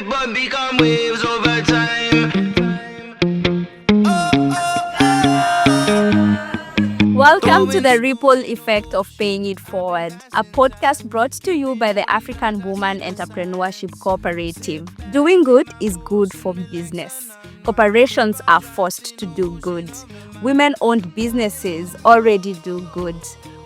paper become waves over time. Welcome to the Ripple Effect of Paying It Forward, a podcast brought to you by the African Woman Entrepreneurship Cooperative. Doing good is good for business. Corporations are forced to do good. Women-owned businesses already do good.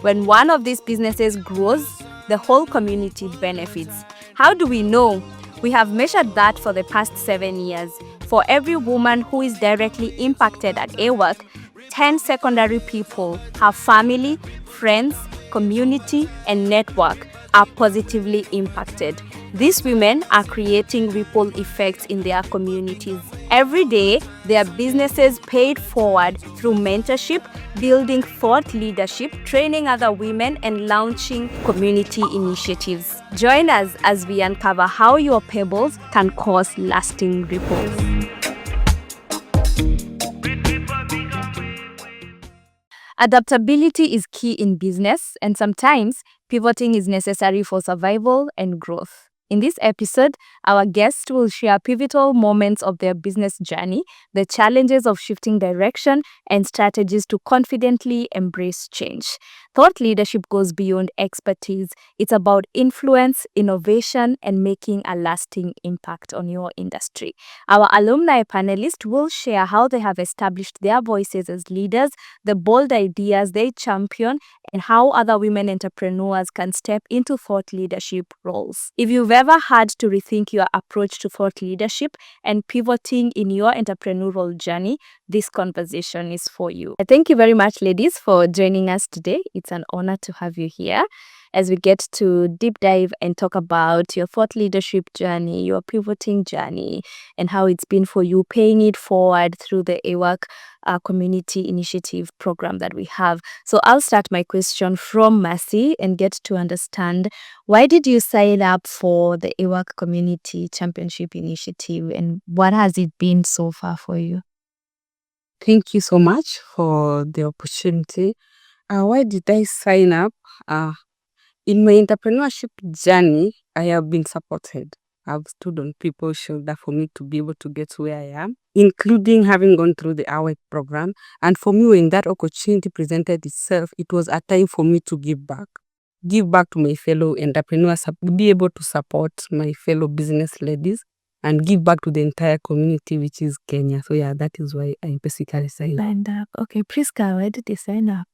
When one of these businesses grows, the whole community benefits. How do we know? We have measured that for the past 7 years. For every woman who is directly impacted at a work, 10 secondary people, her family, friends, community, and network are positively impacted. These women are creating ripple effects in their communities. Every day, their businesses paid forward through mentorship, building thought leadership, training other women, and launching community initiatives. Join us as we uncover how your pebbles can cause lasting ripples. Adaptability is key in business, and sometimes pivoting is necessary for survival and growth. In this episode, our guests will share pivotal moments of their business journey, the challenges of shifting direction, and strategies to confidently embrace change. Thought leadership goes beyond expertise. It's about influence, innovation, and making a lasting impact on your industry. Our alumni panelists will share how they have established their voices as leaders, the bold ideas they champion, and how other women entrepreneurs can step into thought leadership roles. If you've ever had to rethink your approach to thought leadership and pivoting in your entrepreneurial journey, this conversation is for you. Thank you very much, ladies, for joining us today. It's an honor to have you here as we get to deep dive and talk about your thought leadership journey, your pivoting journey, and how it's been for you paying it forward through the AWORK community initiative program that we have. So I'll start my question from Mercy and get to understand, why did you sign up for the AWORK community championship initiative, and what has it been so far for you? Thank you so much for the opportunity. Why did I sign up? In my entrepreneurship journey, I have been supported. I've stood on people's shoulder for me to be able to get where I am, including having gone through the AWORK program. And for me, when that opportunity presented itself, it was a time for me to give back to my fellow entrepreneurs, be able to support my fellow business ladies, and give back to the entire community, which is Kenya. So yeah, that is why I basically signed up. Okay, Priska, why did you sign up?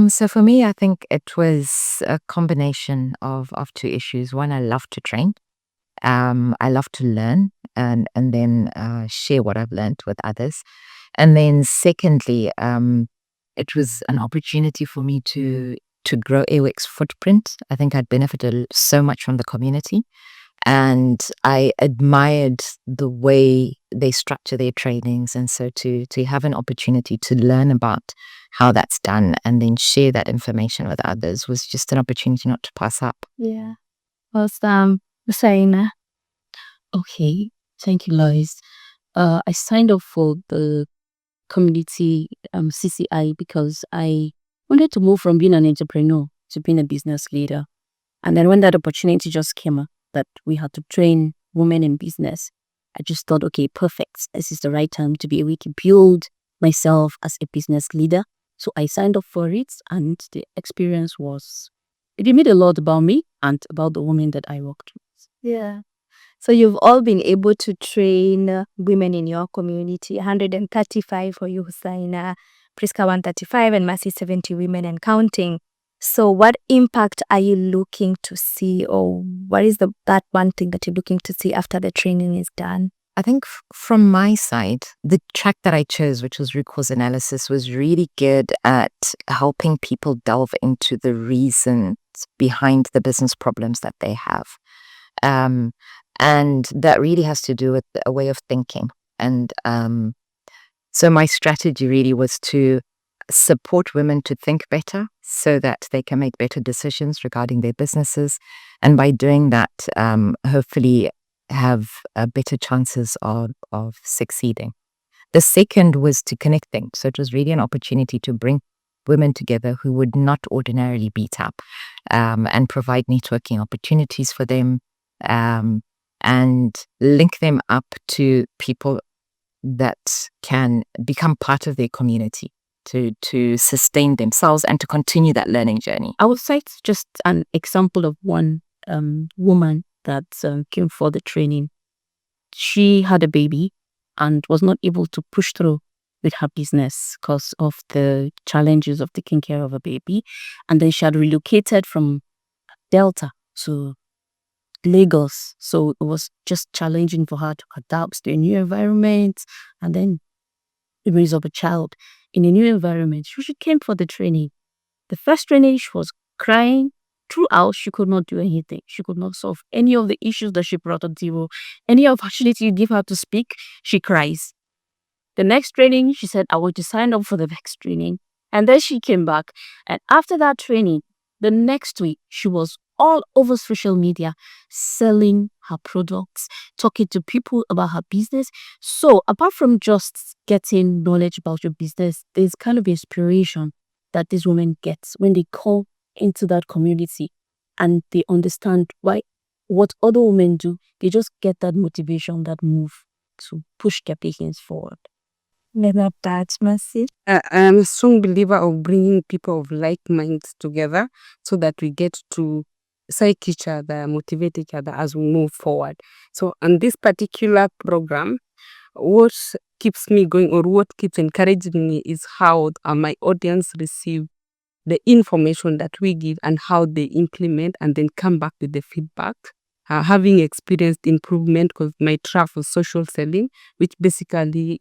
So for me, I think it was a combination of two issues. One, I love to train. I love to learn and then share what I've learned with others. And then secondly, it was an opportunity for me to grow AWORK's footprint. I think I'd benefited so much from the community. And I admired the way they structure their trainings. And so to have an opportunity to learn about how that's done and then share that information with others was just an opportunity not to pass up. Yeah. Awesome. Saina. Okay, thank you, Lois. I signed up for the community CCI because I wanted to move from being an entrepreneur to being a business leader. And then when that opportunity just came up, that we had to train women in business, I just thought, okay, perfect. This is the right time to be able to build myself as a business leader. So I signed up for it, and the experience it made a lot about me and about the women that I worked with. Yeah. So you've all been able to train women in your community, 135 for you, Hussaina, Priska 135, and Mercy 70 women and counting. So what impact are you looking to see, or what is that one thing that you're looking to see after the training is done? I think from my side, the track that I chose, which was root cause analysis, was really good at helping people delve into the reasons behind the business problems that they have. And that really has to do with a way of thinking. And so my strategy really was to support women to think better so that they can make better decisions regarding their businesses. And by doing that, hopefully have better chances of succeeding. The second was to connect them. So it was really an opportunity to bring women together who would not ordinarily meet up, and provide networking opportunities for them, and link them up to people that can become part of their community to sustain themselves and to continue that learning journey. I would cite just an example of one woman that came for the training. She had a baby and was not able to push through with her business because of the challenges of taking care of a baby. And then she had relocated from Delta to Lagos. So it was just challenging for her to adapt to a new environment and then raise up a child in a new environment. So she came for the training. The first training, she was crying throughout. She could not do anything. She could not solve any of the issues that she brought on the table. Any opportunity you give her to speak, she cries. The next training, she said, I want to sign up for the next training. And then she came back. And after that training, the next week, she was all over social media selling her products, talking to people about her business. So apart from just getting knowledge about your business, there's kind of inspiration that this woman gets when they come into that community and they understand what other women do. They just get that motivation, that move to push their business forward. I love that, Mercy. I am a strong believer of bringing people of like minds together so that we get to psych each other, motivate each other as we move forward. So on this particular program, what keeps me going or what keeps encouraging me is how my audience receive the information that we give and how they implement and then come back with the feedback. Having experienced improvement because my traffic was social selling, which basically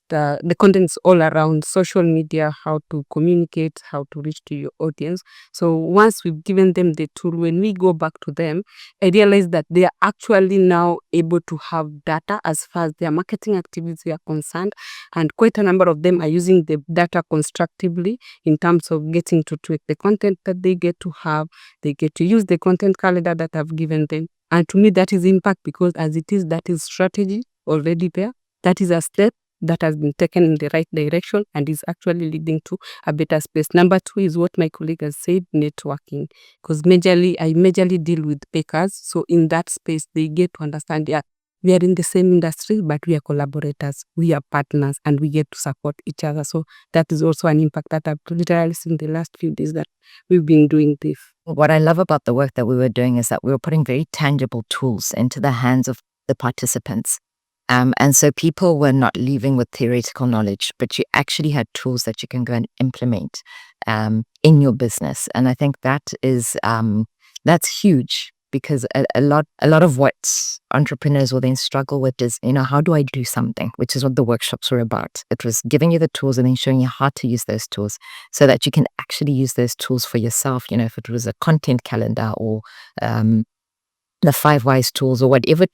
the contents all around social media, how to communicate, how to reach to your audience. So once we've given them the tool, when we go back to them, I realize that they are actually now able to have data as far as their marketing activities are concerned. And quite a number of them are using the data constructively in terms of getting to tweak the content that they get to have. They get to use the content calendar that I've given them. And to me, that is impact because as it is, that is strategy already there. That is a step that has been taken in the right direction and is actually leading to a better space. Number 2 is what my colleague has said, networking. Because I majorly deal with bakers. So in that space, they get to understand, yeah, we are in the same industry, but we are collaborators, we are partners, and we get to support each other. So that is also an impact that I've literally seen the last few days that we've been doing this. What I love about the work that we were doing is that we were putting very tangible tools into the hands of the participants. And so people were not leaving with theoretical knowledge, but you actually had tools that you can go and implement in your business. And I think that is that's huge because a lot of what entrepreneurs will then struggle with is, how do I do something? Which is what the workshops were about. It was giving you the tools and then showing you how to use those tools so that you can actually use those tools for yourself. If it was a content calendar or the 5 Whys tools or whatever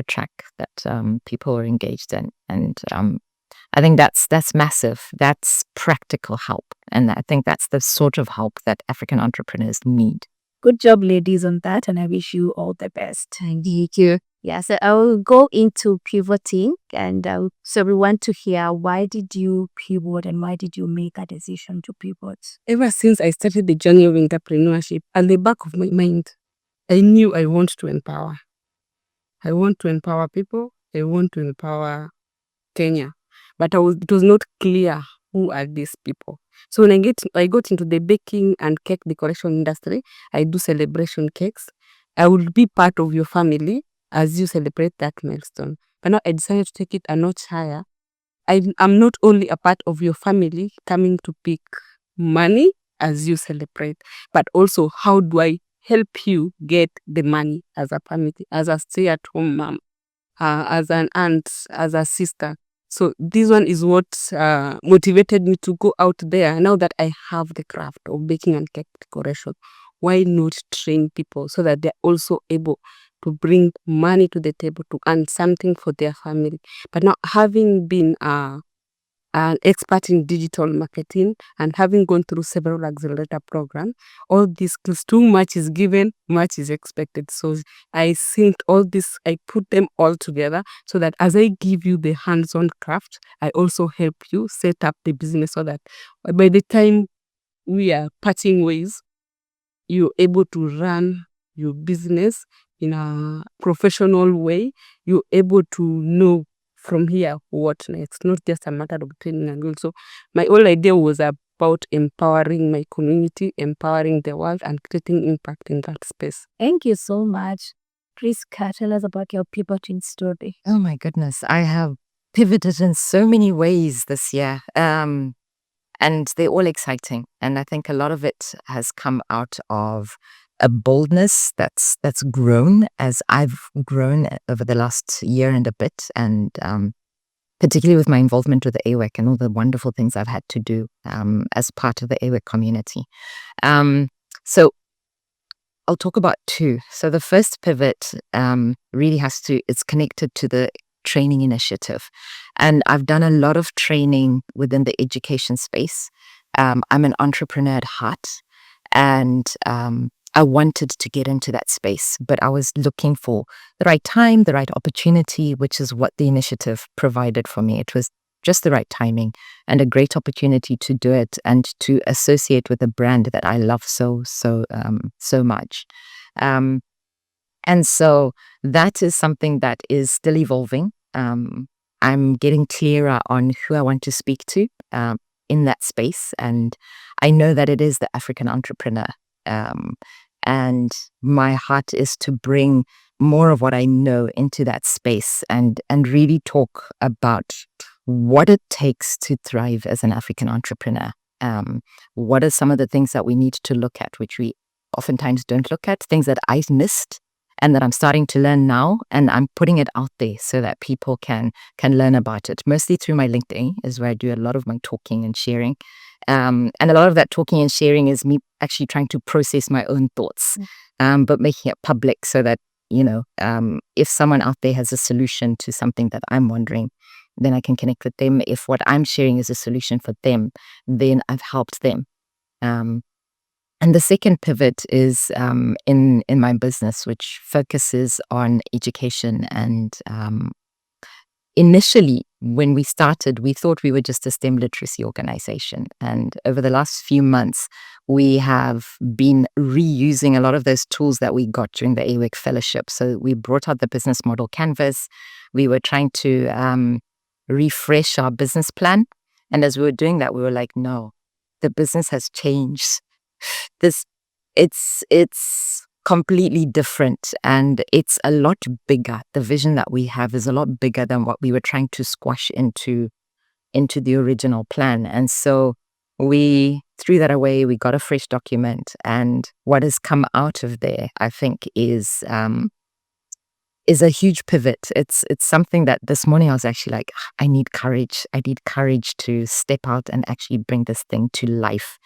track that people are engaged in. And I think that's massive. That's practical help. And I think that's the sort of help that African entrepreneurs need. Good job, ladies, on that, and I wish you all the best. Thank you. Yeah, so I will go into pivoting, and so we want to hear, why did you pivot and why did you make a decision to pivot? Ever since I started the journey of entrepreneurship, at the back of my mind, I knew I want to empower. I want to empower people. I want to empower Kenya. But it was not clear who are these people. So when I got into the baking and cake decoration industry, I do celebration cakes. I will be part of your family as you celebrate that milestone. But now I decided to take it a notch higher. I'm not only a part of your family coming to pick money as you celebrate, but also how do I help you get the money as a family, as a stay-at-home mom, as an aunt, as a sister. So this one is what motivated me to go out there. Now that I have the craft of baking and cake decoration, why not train people so that they're also able to bring money to the table to earn something for their family? But now, having been an expert in digital marketing and having gone through several accelerator programs, all these skills, too much is given, much is expected. So I think all this, I put them all together so that as I give you the hands-on craft, I also help you set up the business so that by the time we are parting ways, you're able to run your business in a professional way, you're able to know from here what next, not just a matter of training and goal. So my whole idea was about empowering my community, empowering the world, and creating impact in that space. Thank you so much. Priska, tell us about your pivoting story. Oh my goodness, I have pivoted in so many ways this year. And they're all exciting. And I think a lot of it has come out of a boldness that's grown as I've grown over the last year and a bit, and particularly with my involvement with the AWEC and all the wonderful things I've had to do as part of the AWEC community. So I'll talk about two. So the first pivot really it's connected to the training initiative. And I've done a lot of training within the education space. I'm an entrepreneur at heart, and I wanted to get into that space, but I was looking for the right time, the right opportunity, which is what the initiative provided for me. It was just the right timing and a great opportunity to do it and to associate with a brand that I love so much. And so that is something that is still evolving. I'm getting clearer on who I want to speak to in that space. And I know that it is the African entrepreneur. And my heart is to bring more of what I know into that space and really talk about what it takes to thrive as an African entrepreneur. What are some of the things that we need to look at, which we oftentimes don't look at, things that I missed and that I'm starting to learn now, and I'm putting it out there so that people can learn about it. Mostly through my LinkedIn is where I do a lot of my talking and sharing. And a lot of that talking and sharing is me actually trying to process my own thoughts, but making it public so that, if someone out there has a solution to something that I'm wondering, then I can connect with them. If what I'm sharing is a solution for them, then I've helped them. And the second pivot is in my business, which focuses on education. And initially, when we started, we thought we were just a STEM literacy organization. And over the last few months, we have been reusing a lot of those tools that we got during the AWEC fellowship. So we brought out the business model canvas. We were trying to refresh our business plan. And as we were doing that, we were like, no, the business has changed. It's completely different, and it's a lot bigger. The vision that we have is a lot bigger than what we were trying to squash into the original plan. And so we threw that away. We got a fresh document, and what has come out of there, I think, is a huge pivot. It's something that this morning I was actually like, I need courage. I need courage to step out and actually bring this thing to life.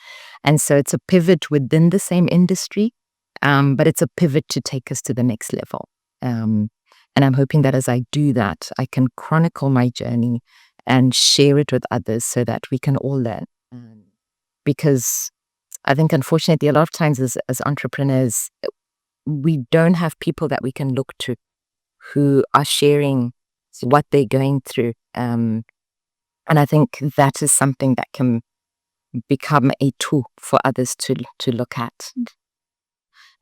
And so it's a pivot within the same industry, but it's a pivot to take us to the next level. And I'm hoping that as I do that, I can chronicle my journey and share it with others so that we can all learn. Because I think, unfortunately, a lot of times as entrepreneurs, we don't have people that we can look to who are sharing what they're going through. And I think that is something that can become a tool for others to look at.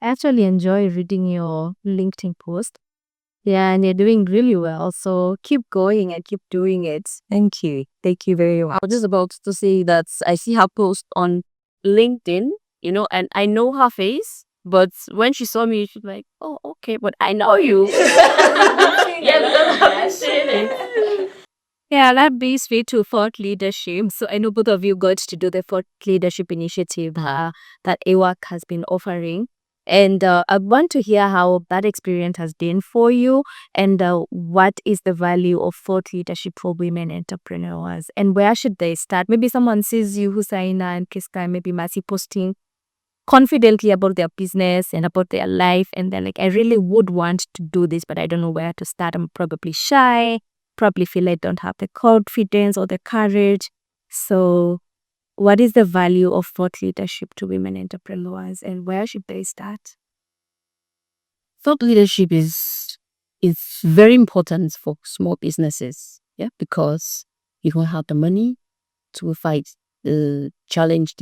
I actually enjoy reading your LinkedIn post. Yeah, and you're doing really well. So keep going and keep doing it. Thank you. Thank you very much. I was just about to say that I see her post on LinkedIn, and I know her face. But when she saw me, she's like, "Oh, okay, but I know you." Yeah, because I've seen it. Yeah, that brings me to thought leadership. So I know both of you got to do the thought leadership initiative that AWAC has been offering. And I want to hear how that experience has been for you, and what is the value of thought leadership for women entrepreneurs, and where should they start? Maybe someone sees you, Husaina and Kiska, and maybe Masi, posting confidently about their business and about their life, and they're like, I really would want to do this, but I don't know where to start. I'm probably shy, probably feel I don't have the confidence or the courage. So what is the value of thought leadership to women entrepreneurs, and where should they start? Thought leadership is very important for small businesses, because you don't have the money to fight the challenge.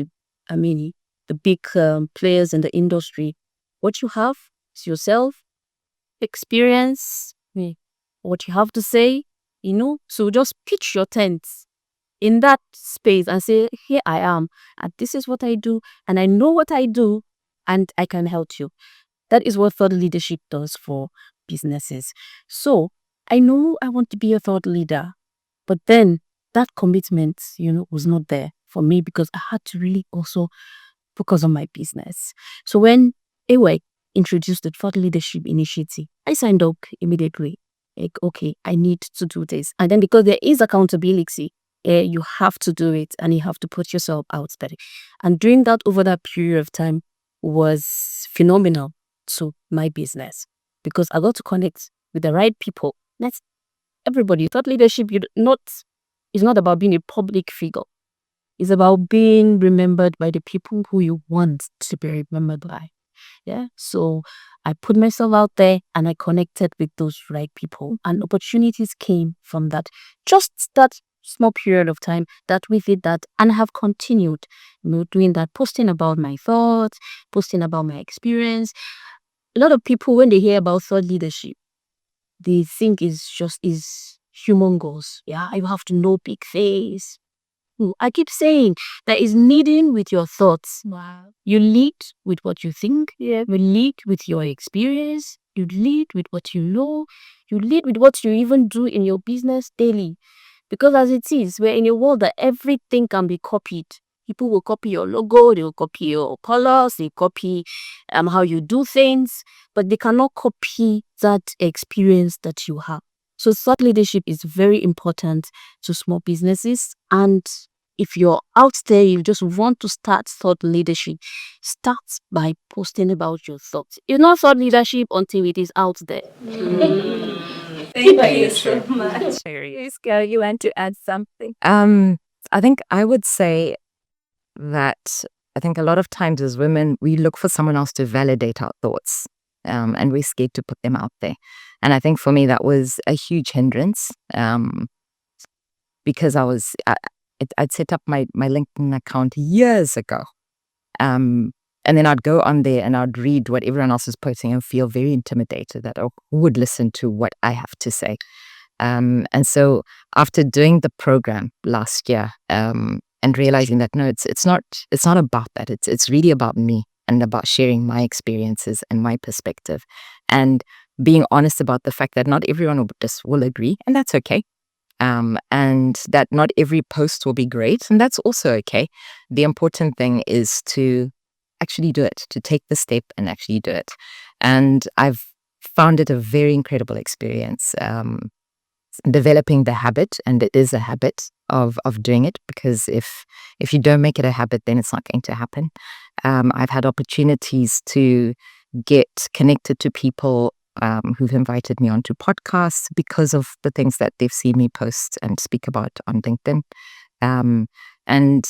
The big players in the industry. What you have is yourself experience, what you have to say, So just pitch your tent in that space and say, here I am, and this is what I do, and I know what I do, and I can help you. That is what thought leadership does for businesses. So I know I want to be a thought leader, but then that commitment, was not there for me because I had to really also focus on my business. So when AWEC introduced the thought leadership initiative, I signed up immediately. Like, okay, I need to do this. And then because there is accountability, you have to do it and you have to put yourself out there. And doing that over that period of time was phenomenal to my business because I got to connect with the right people. That's everybody. Thought leadership is not about being a public figure. It's about being remembered by the people who you want to be remembered by. Yeah. So I put myself out there and I connected with those right people, and opportunities came from that. Just that small period of time that we did that, and have continued, doing that, posting about my thoughts, posting about my experience. A lot of people, when they hear about thought leadership, they think is humongous. Yeah, you have to know big things. I keep saying that is leading with your thoughts. Wow. You lead with what you think. Yeah. You lead with your experience. You lead with what you know. You lead with what you even do in your business daily. Because as it is, we're in a world that everything can be copied. People will copy your logo, they will copy your colors, they copy how you do things, but they cannot copy that experience that you have. So thought leadership is very important to small businesses. And if you're out there, you just want to start thought leadership, start by posting about your thoughts. It's not thought leadership until it is out there. Thank you so much. Iska, you want to add something? I think I would say that I think a lot of times as women, we look for someone else to validate our thoughts, and we're scared to put them out there. And I think for me, that was a huge hindrance, because I'd set up my LinkedIn account years ago. And then I'd go on there and I'd read what everyone else is posting and feel very intimidated that, oh, who would listen to what I have to say? And so after doing the program last year, and realizing that, no, it's not about that. It's really about me and about sharing my experiences and my perspective, and being honest about the fact that not everyone will agree, and that's okay. And that not every post will be great, and that's also okay. The important thing is to actually do it, to take the step and actually do it. And I've found it a very incredible experience, developing the habit, and it is a habit of doing it, because if you don't make it a habit, then it's not going to happen. I've had opportunities to get connected to people who've invited me onto podcasts because of the things that they've seen me post and speak about on LinkedIn. And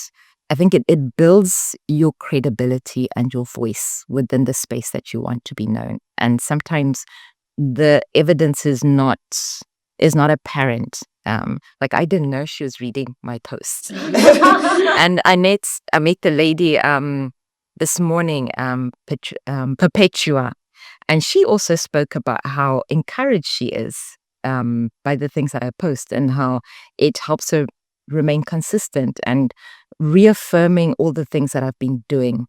I think it builds your credibility and your voice within the space that you want to be known. And sometimes the evidence is not apparent. Like I didn't know she was reading my posts. And I met the lady this morning, Perpetua, and she also spoke about how encouraged she is by the things that I post, and how it helps her remain consistent and reaffirming all the things that I've been doing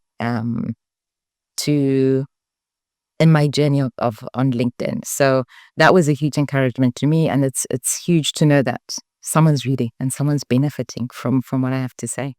in my journey of on LinkedIn. So that was a huge encouragement to me, and it's huge to know that someone's reading and someone's benefiting from what I have to say.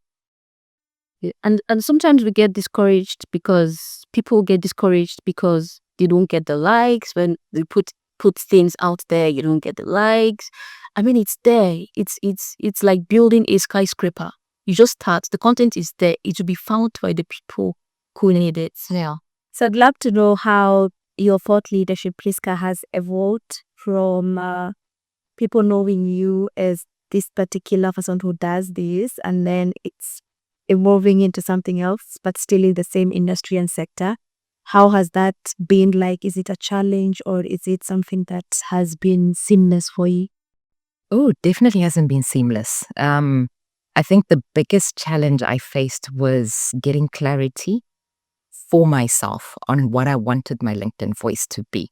Yeah. And sometimes we get discouraged because people get discouraged because they don't get the likes. When they put things out there, you don't get the likes. I mean, it's there. It's like building a skyscraper. You just start. The content is there. It will be found by the people who need it. Yeah. So I'd love to know how your thought leadership, Priska, has evolved from people knowing you as this particular person who does this, and then it's evolving into something else, but still in the same industry and sector. How has that been like? Is it a challenge, or is it something that has been seamless for you? Oh, definitely hasn't been seamless. I think the biggest challenge I faced was getting clarity for myself on what I wanted my LinkedIn voice to be.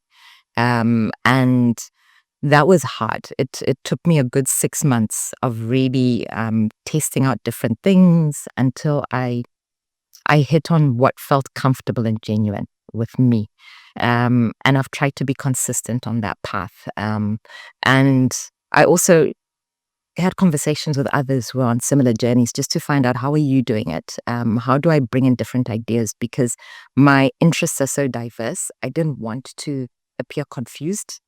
And that was hard. It took me a good 6 months of really testing out different things until I hit on what felt comfortable and genuine with me. And I've tried to be consistent on that path. And I also had conversations with others who are on similar journeys just to find out, how are you doing it? How do I bring in different ideas? Because my interests are so diverse. I didn't want to appear confused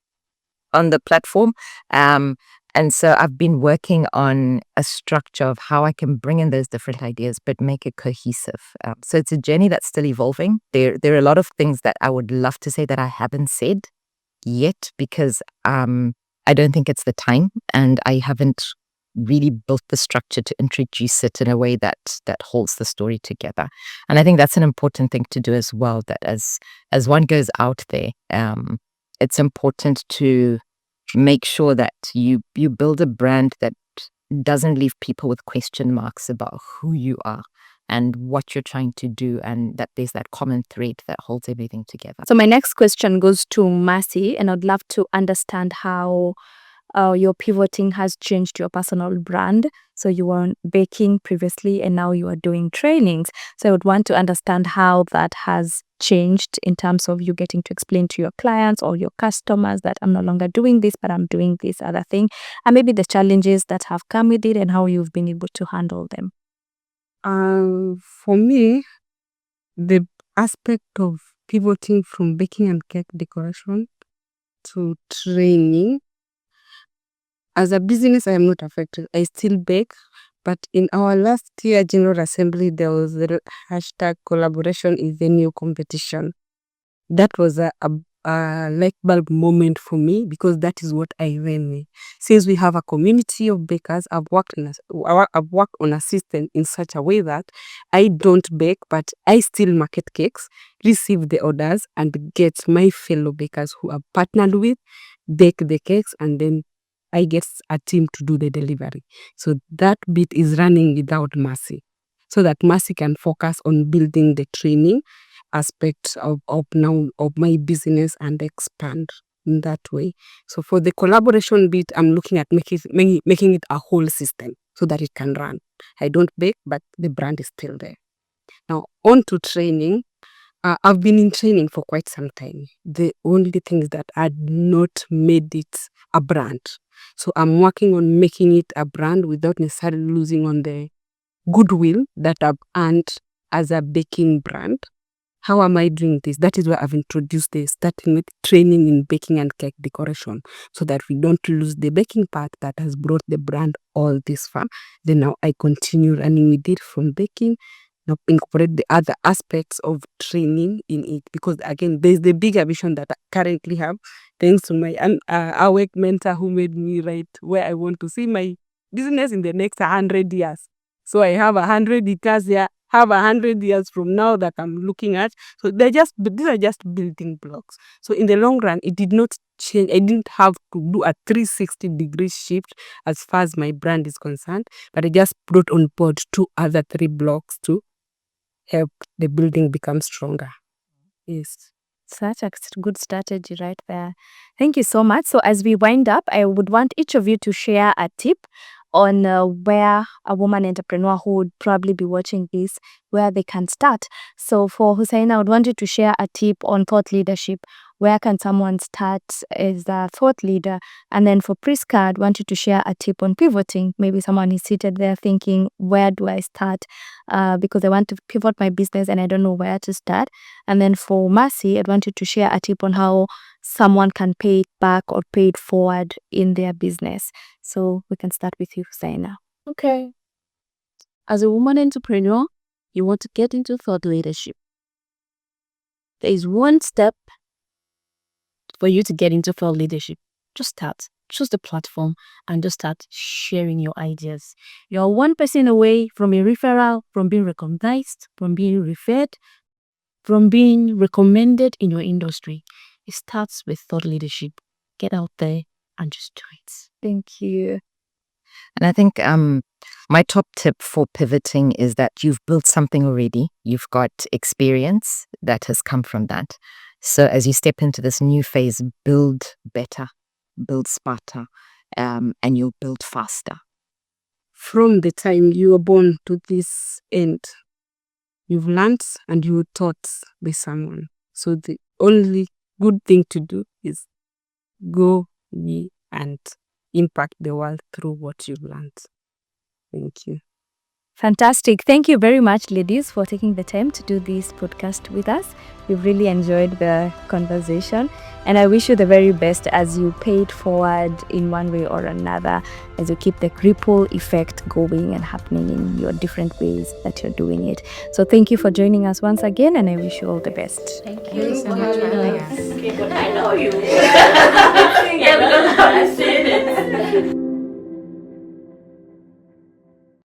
on the platform. And so I've been working on a structure of how I can bring in those different ideas, but make it cohesive. So it's a journey that's still evolving. There are a lot of things that I would love to say that I haven't said yet, because I don't think it's the time, and I haven't really built the structure to introduce it in a way that holds the story together. And I think that's an important thing to do as well, that as one goes out there, it's important to make sure that you build a brand that doesn't leave people with question marks about who you are and what you're trying to do, and that there's that common thread that holds everything together. So my next question goes to Mercy, and I'd love to understand how your pivoting has changed your personal brand. So you were baking previously and now you are doing trainings. So I would want to understand how that has changed in terms of you getting to explain to your clients or your customers that I'm no longer doing this, but I'm doing this other thing, and maybe the challenges that have come with it and how you've been able to handle them. For me, the aspect of pivoting from baking and cake decoration to training, as a business, I am not affected. I still bake, but in our last year General Assembly, there was the hashtag collaboration is the new competition. That was a light bulb moment for me, because that is what I ran. Since we have a community of bakers, I've worked on a system in such a way that I don't bake, but I still market cakes, receive the orders, and get my fellow bakers who are partnered with bake the cakes, and then I get a team to do the delivery. So that bit is running without Mercy, so that Mercy can focus on building the training aspects of my business and expand in that way. So for the collaboration bit, I'm looking at making it a whole system so that it can run. I don't bake, but the brand is still there. Now on to training. I've been in training for quite some time. The only things that had not made it a brand. So I'm working on making it a brand without necessarily losing on the goodwill that I've earned as a baking brand. How am I doing this? That is why I've introduced this, starting with training in baking and cake decoration, so that we don't lose the baking part that has brought the brand all this far. Then now I continue running with it from baking, now incorporate the other aspects of training in it, because again, there's the bigger vision that I currently have, thanks to my awake mentor who made me write where I want to see my business in the next 100 years. So I have 100 acres here, have 100 years from now that I'm looking at. So these are just building blocks. So in the long run, it did not change. I didn't have to do a 360-degree shift as far as my brand is concerned, but I just brought on board 2 other 3 blocks to help the building become stronger. Yes. Such a good strategy right there. Thank you so much. So as we wind up, I would want each of you to share a tip on where a woman entrepreneur who would probably be watching this, where they can start. So for Hussaina, I would want you to share a tip on thought leadership. Where can someone start as a thought leader? And then for Priska, I'd want you to share a tip on pivoting. Maybe someone is seated there thinking, where do I start? Because I want to pivot my business and I don't know where to start. And then for Mercy, I'd want you to share a tip on how someone can pay it back or pay it forward in their business. So we can start with you, Hussaina. Okay. As a woman entrepreneur, you want to get into thought leadership. There is one step for you to get into thought leadership. Just start. Choose the platform and just start sharing your ideas. You're one person away from a referral, from being recognized, from being referred, from being recommended in your industry. It starts with thought leadership. Get out there and just do it. Thank you. And I think my top tip for pivoting is that you've built something already. You've got experience that has come from that. So as you step into this new phase, build better, build smarter, and you'll build faster. From the time you were born to this end, you've learned and you were taught by someone. So the only good thing to do is go ye and impact the world through what you've learned. Thank you. Fantastic. Thank you very much, ladies, for taking the time to do this podcast with us. We've really enjoyed the conversation, and I wish you the very best as you pay it forward in one way or another, as you keep the ripple effect going and happening in your different ways that you're doing it. So thank you for joining us once again, and I wish you all the best. Thank you so much for having us. I know you. Yeah, because I've seen it.